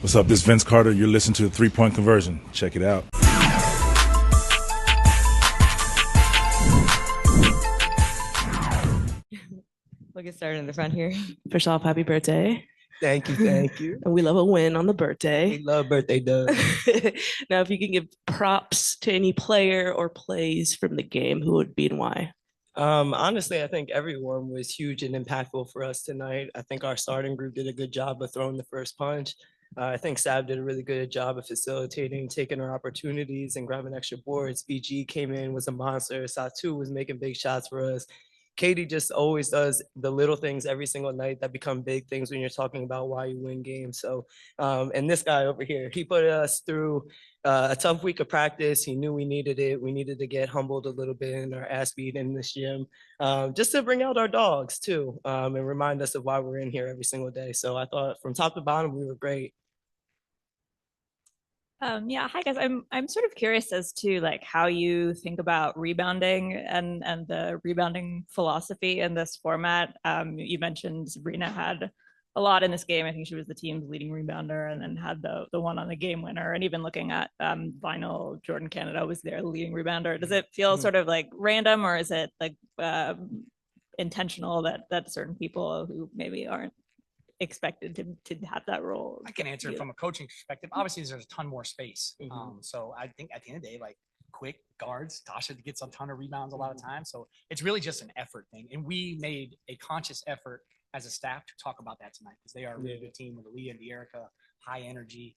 What's up? This is Vince Carter. You're listening to the 3-Point Conversion. Check it out. We'll get started in the front here. First off, happy birthday. Thank you, thank you. And we love a win on the birthday. We love birthday dubs. Now, if you can give props to any player or plays from the game, who would be and why? Honestly, I think everyone was huge and impactful for us tonight. I think our starting group did a good job of throwing the first punch. I think Sav did a really good job of facilitating, taking our opportunities and grabbing extra boards. BG came in, was a monster. Satu was making big shots for us. Katie just always does the little things every single night that become big things when you're talking about why you win games. So, and this guy over here, he put us through a tough week of practice. He knew we needed it. We needed to get humbled a little bit in our ass beat in this gym, just to bring out our dogs too, and remind us of why we're in here every single day. So I thought from top to bottom, we were great. Yeah, hi guys. I'm sort of curious as to like how you think about rebounding and the rebounding philosophy in this format. You mentioned Sabrina had a lot in this game. I think she was the team's leading rebounder, and then had the one on the game winner. And even looking at Vinyl, Jordan Canada was their leading rebounder. Does it feel sort of like random, or is it like intentional that certain people who maybe aren't expected to have that role? I can answer it from a coaching perspective. Obviously, there's a ton more space. So I think at the end of the day, like quick guards, Tasha gets a ton of rebounds a lot of times. So it's really just an effort thing. And we made a conscious effort as a staff to talk about that tonight, because they are a really good team with Aaliyah and De'Erica, high energy,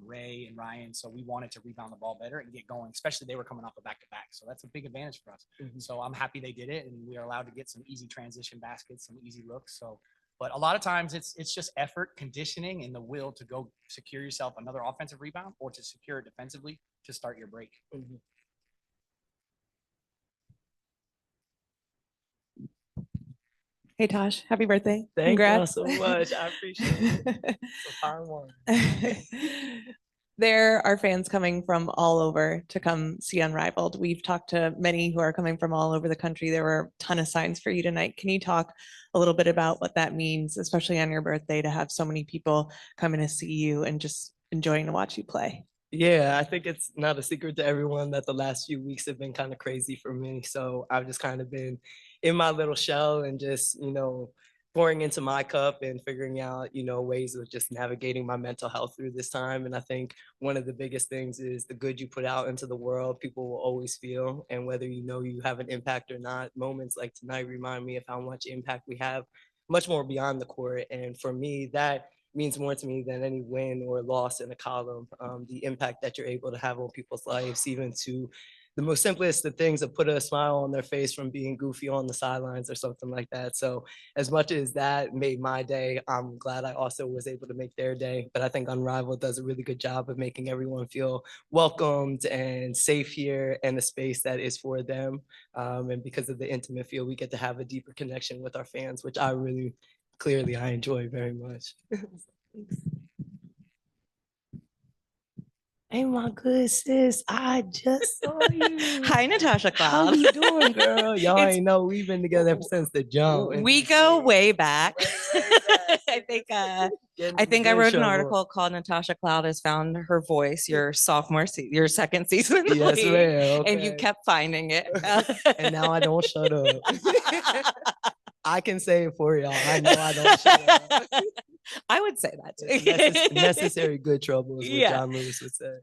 Ray and Ryan. So we wanted to rebound the ball better and get going, especially they were coming off a back-to-back. So that's a big advantage for us. So I'm happy they did it, and we are allowed to get some easy transition baskets, some easy looks. So but a lot of times it's just effort, conditioning, and the will to go secure yourself another offensive rebound or to secure it defensively to start your break. Hey Tosh, happy birthday. Thank you Congrats. so much. I appreciate it. It's a fine one. There are fans coming from all over to come see Unrivaled. We've talked to many who are coming from all over the country. There were a ton of signs for you tonight. Can you talk a little bit about what that means, especially on your birthday, to have so many people coming to see you and just enjoying to watch you play? Yeah, I think it's not a secret to everyone that the last few weeks have been kind of crazy for me. So I've just kind of been in my little shell and just, pouring into my cup and figuring out, ways of just navigating my mental health through this time. And I think one of the biggest things is the good you put out into the world, people will always feel. And whether you have an impact or not, moments like tonight remind me of how much impact we have, much more beyond the court. And for me, that means more to me than any win or loss in a column. The impact that you're able to have on people's lives, even to the most simplest of things, that put a smile on their face from being goofy on the sidelines or something like that. So as much as that made my day, I'm glad I also was able to make their day. But I think Unrivaled does a really good job of making everyone feel welcomed and safe here, and a space that is for them. And because of the intimate feel, we get to have a deeper connection with our fans, which I really clearly I enjoy very much. Hey, my good sis, I just saw you. Hi, Natasha How Cloud. you doing, girl? Y'all ain't know we've been together ever since the jump. We go way back. I I think I wrote an article called Natasha Cloud has found her voice, your your second season in the Yes, league, ma'am. Okay. and you kept finding it. And now I don't shut up. I can say it for y'all. I know I don't shut up. I would say that too. Necessary good trouble is what John Lewis would say.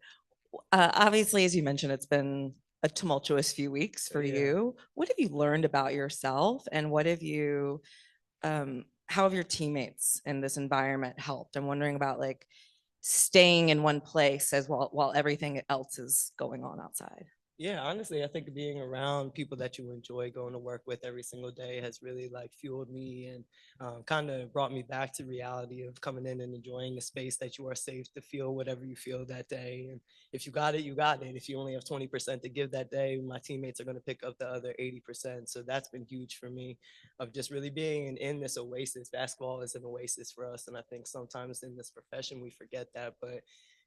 Obviously, as you mentioned, it's been a tumultuous few weeks for you. What have you learned about yourself, and what have you, how have your teammates in this environment helped? I'm wondering about like staying in one place as well while everything else is going on outside. Yeah, honestly, I think being around people that you enjoy going to work with every single day has really like fueled me and kind of brought me back to reality of coming in and enjoying a space that you are safe to feel whatever you feel that day. And if you got it, you got it. If you only have 20% to give that day, my teammates are going to pick up the other 80%. So that's been huge for me, of just really being in this oasis. Basketball is an oasis for us. And I think sometimes in this profession, we forget that. But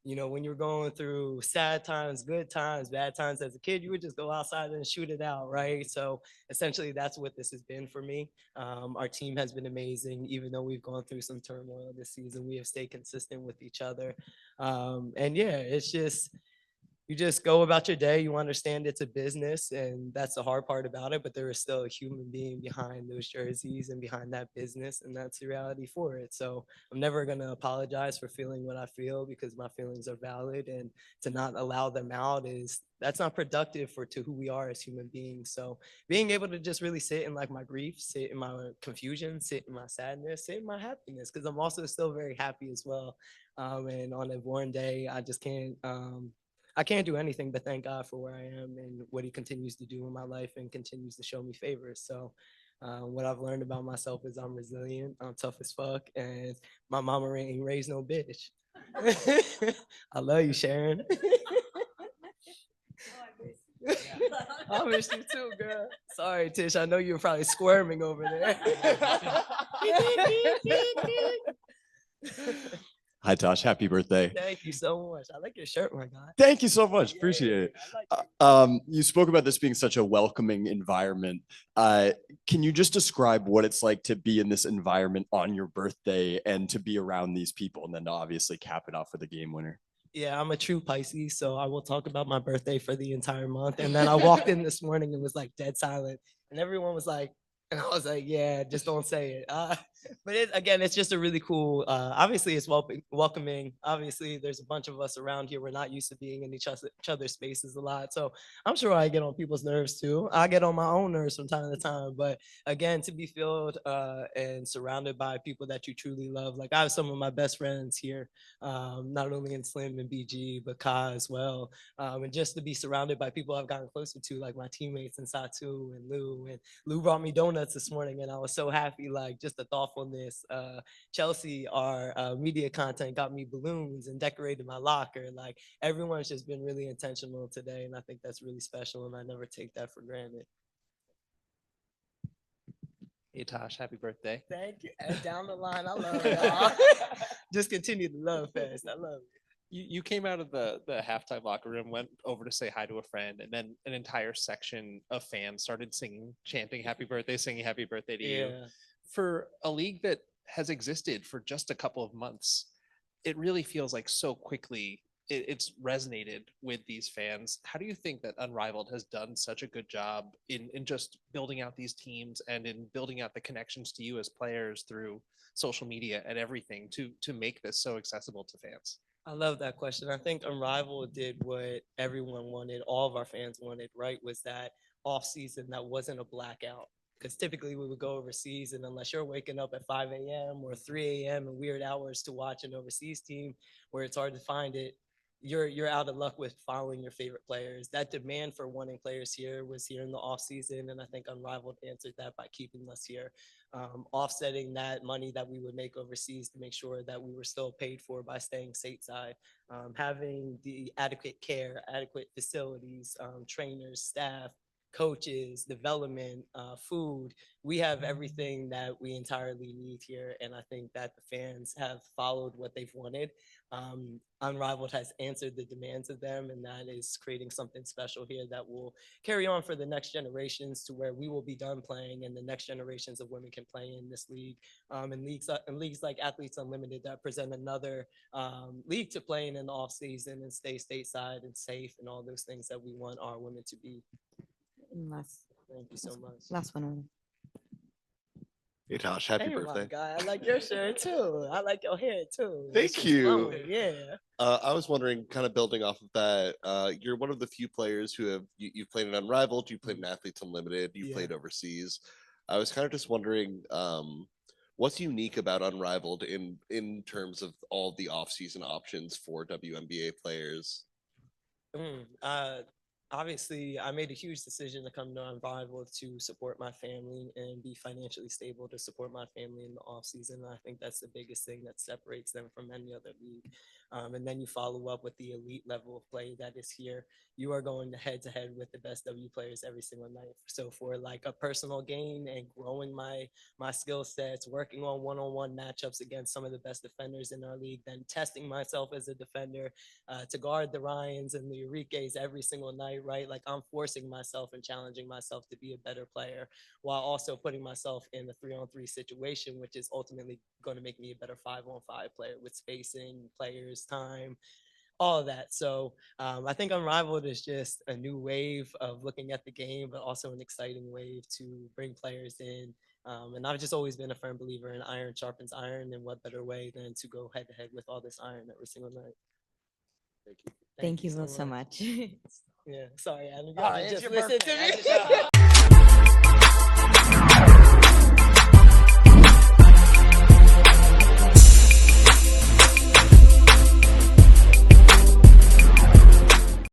you know, when you're going through sad times, good times, bad times as a kid, you would just go outside and shoot it out, right? So essentially, that's what this has been for me. Our team has been amazing, even though we've gone through some turmoil this season. We have stayed consistent with each other, and yeah, it's just you just go about your day. You understand it's a business, and that's the hard part about it. But there is still a human being behind those jerseys and behind that business, and that's the reality for it. So I'm never gonna apologize for feeling what I feel because my feelings are valid, and to not allow them out is that's not productive for to who we are as human beings. So being able to just really sit in like my grief, sit in my confusion, sit in my sadness, sit in my happiness, because I'm also still very happy as well. And on a born day, I just can't. I can't do anything but thank God for where I am and what He continues to do in my life and continues to show me favors. So, what I've learned about myself is I'm resilient, I'm tough as fuck, and my mama ain't raised no bitch. I love you, Sharon. I miss you too, girl. Sorry, Tish. I know you're probably squirming over there. Hi, Tosh. Happy birthday. Thank you so much. I like your shirt, my guy. Thank you so much. Yeah, Appreciate it. I like it. You spoke about this being such a welcoming environment. Can you just describe what it's like to be in this environment on your birthday and to be around these people and then to obviously cap it off with a game winner? Yeah, I'm a true Pisces, so I will talk about my birthday for the entire month. And then I walked in this morning and was like dead silent, and everyone was like, and I was like, yeah, just don't say it. But again, it's just a really cool. Obviously, it's welcoming. Obviously, there's a bunch of us around here. We're not used to being in each other's spaces a lot, so I'm sure I get on people's nerves too. I get on my own nerves from time to time. But again, to be filled and surrounded by people that you truly love, like I have some of my best friends here, not only in Slim and BG, but Ka as well, and just to be surrounded by people I've gotten closer to, like my teammates in Satu and Lou. And Lou brought me donuts this morning, and I was so happy. Like just the thoughtfulness. Chelsea, our media content, got me balloons and decorated my locker. Like everyone's just been really intentional today, and I think that's really special. And I never take that for granted. Hey Tosh, happy birthday. Thank you. And down the line, I love y'all. Just continue to love fast. I love it. You came out of the halftime locker room, went over to say hi to a friend, and then an entire section of fans started singing, chanting happy birthday, singing happy birthday to you. For a league that has existed for just a couple of months, it really feels like so quickly it's resonated with these fans. How do you think that Unrivaled has done such a good job in just building out these teams and in building out the connections to you as players through social media and everything to make this so accessible to fans? I love that question. I think Unrivaled did what everyone wanted, all of our fans wanted, right? Was that off season that wasn't a blackout. Because typically we would go overseas, and unless you're waking up at 5 a.m. or 3 a.m. in weird hours to watch an overseas team where it's hard to find it, you're out of luck with following your favorite players. That demand for wanting players here was here in the off season, and I think Unrivaled answered that by keeping us here, offsetting that money that we would make overseas to make sure that we were still paid for by staying stateside, having the adequate care, adequate facilities, trainers, staff, coaches, development, food. We have everything that we entirely need here, and I think that the fans have followed what they've wanted. Unrivaled has answered the demands of them, and that is creating something special here that will carry on for the next generations to where we will be done playing, and the next generations of women can play in this league, and leagues like Athletes Unlimited that present another league to play in the off season and stay stateside and safe and all those things that we want our women to be. Thank you so much. Last one. Hey Tosh, happy Hey, my birthday. guy. I like your shirt too. I like your hair too. Thank This is you. flowing, yeah. I was wondering, kind of building off of that, you're one of the few players who have you've played in Unrivaled, you played in Athletes Unlimited, you Yeah. played overseas. I was kind of just wondering, what's unique about Unrivaled in terms of all the off-season options for WNBA players? Obviously, I made a huge decision to come to Unrivaled to support my family and be financially stable to support my family in the off season. I think that's the biggest thing that separates them from any other league. and then you follow up with the elite level of play that is here, you are going head to head with the best W players every single night. So for like a personal gain and growing my skill sets, working on one-on-one matchups against some of the best defenders in our league, then testing myself as a defender to guard the Ryans and the Enriques every single night, right? Like I'm forcing myself and challenging myself to be a better player while also putting myself in a 3-on-3 situation, which is ultimately going to make me a better 5-on-5 player with spacing, players, time, all of that. So I think Unrivaled is just a new wave of looking at the game, but also an exciting wave to bring players in. And I've just always been a firm believer in iron sharpens iron, and what better way than to go head to head with all this iron every single night. Thank you. Thank you both so much. Yeah, sorry, Adam. Oh, You it's just your listen birthday. to me.